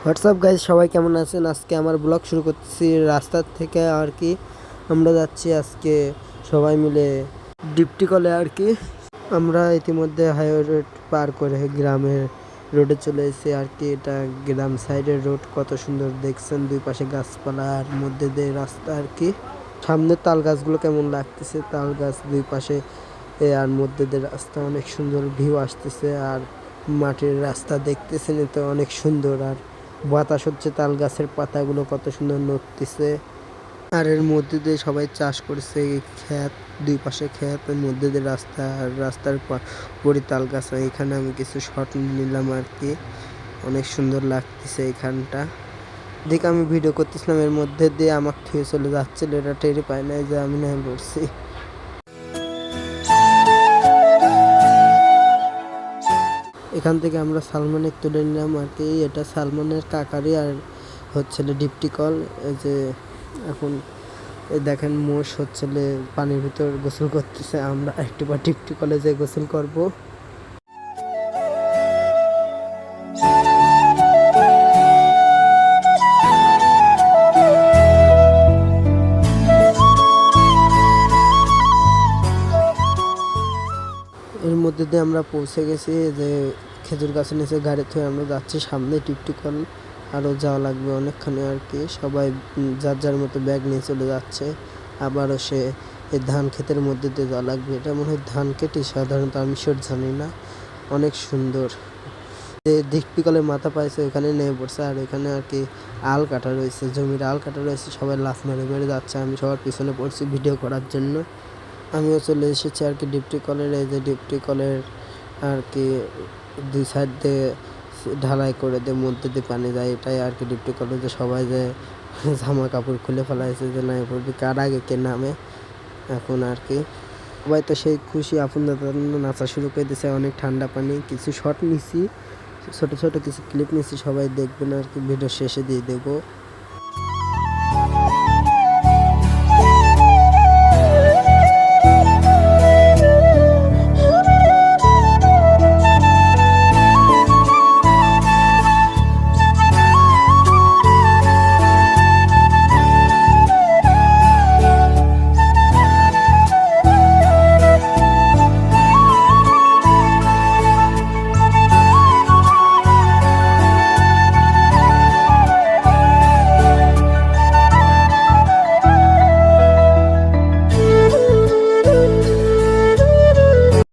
WhatsApp guys, সবাই কেমন আছেন? আজকে আমার ব্লগ শুরু করতেছি রাস্তার থেকে আর কি। আমরা যাচ্ছি আজকে সবাই মিলে ডিপটি কলে আর কি। আমরা ইতিমধ্যে হাইওয়ে রোড পার করে গ্রামের রোডে চলে এসেছি আর কি। এটা গ্রাম সাইডের রোড, কত সুন্দর দেখছেন, দুই পাশে গাছপালার মধ্যে দিয়ে রাস্তা আর কি। সামনের তাল গাছগুলো কেমন লাগতেছে, তাল গাছ দুই পাশে আর মধ্যে দিয়ে রাস্তা, অনেক সুন্দর ভিউ আসতেছে। আর মাটির রাস্তা দেখতেছেন, তো অনেক সুন্দর। আর বাতাস হচ্ছে, তাল গাছের পাতাগুলো কত সুন্দর নড়তেছে। আর এর মধ্যে দিয়ে সবাই চাষ করছে, ক্ষেত, দুই পাশে ক্ষেত, এর মধ্যে দিয়ে রাস্তা, আর রাস্তার পরে তাল গাছ। এখানে আমি কিছু শট নিলাম আর কি, অনেক সুন্দর লাগতেছে এখানটা। দেখে আমি ভিডিও করতেছিলাম, এর মধ্যে দিয়ে আমাকে থুয়ে চলে যাচ্ছিল, এটা টেরি পায় নাই যে আমি না পড়ছি। এখান থেকে আমরা সালমানের তুলে নিলাম আর কি। এটা সালমানের কাকারি আর হচ্ছে ডিপটি কল। এই যে এখন দেখেন মোষ হচ্ছে পানির ভিতর গোসল করতেছে, আমরা একটিবার ডিপটি কলে যে গোসল করব। এর মধ্যে দিয়ে আমরা পৌঁছে গেছি, যে খেজুর গাছের নিচে গাড়ি থেকে আমরা যাচ্ছি সামনে ডিপটি কল। আরও যাওয়া লাগবে অনেকখানি আর কি। সবাই যার যার মতো ব্যাগ নিয়ে চলে যাচ্ছে। আবারও সে এই ধান ক্ষেতের মধ্যে দিয়ে যাওয়া লাগবে। এটা মনে হয় ধান কেটে, সাধারণত আমি সেটা জানি না। অনেক সুন্দর। যে ডিপটি কলের মাথা পাইছে ওখানে নেমে পড়ছে, আর এখানে আর কি আল কাটা রয়েছে, জমির আল কাটা রয়েছে। সবাই লাফ মেরে মেরে যাচ্ছে, আমি সবার পিছনে পড়ছি ভিডিও করার জন্য। আমিও চলে এসেছি আর কি ডিপটি কলের। এই যে ডিপটি কলের আর কি দুই সাইড দিয়ে ঢালাই করে দিয়ে মধ্যে দিয়ে পানি যায়, এটাই আর কি ডিপটি কলের। যে সবাই যে জামা কাপড় খুলে ফেলাইছে যে না পড়বি, কার আগে কে নামে এখন আর কি। সবাই তো সেই খুশি, আপন নাচা শুরু করে দিয়েছে। অনেক ঠান্ডা পানি, কিছু শট নিছি, ছোট ছোট কিছু ক্লিপ নিছি, সবাই দেখবেন আর কি, ভিডিও শেষে দিয়ে দেবো।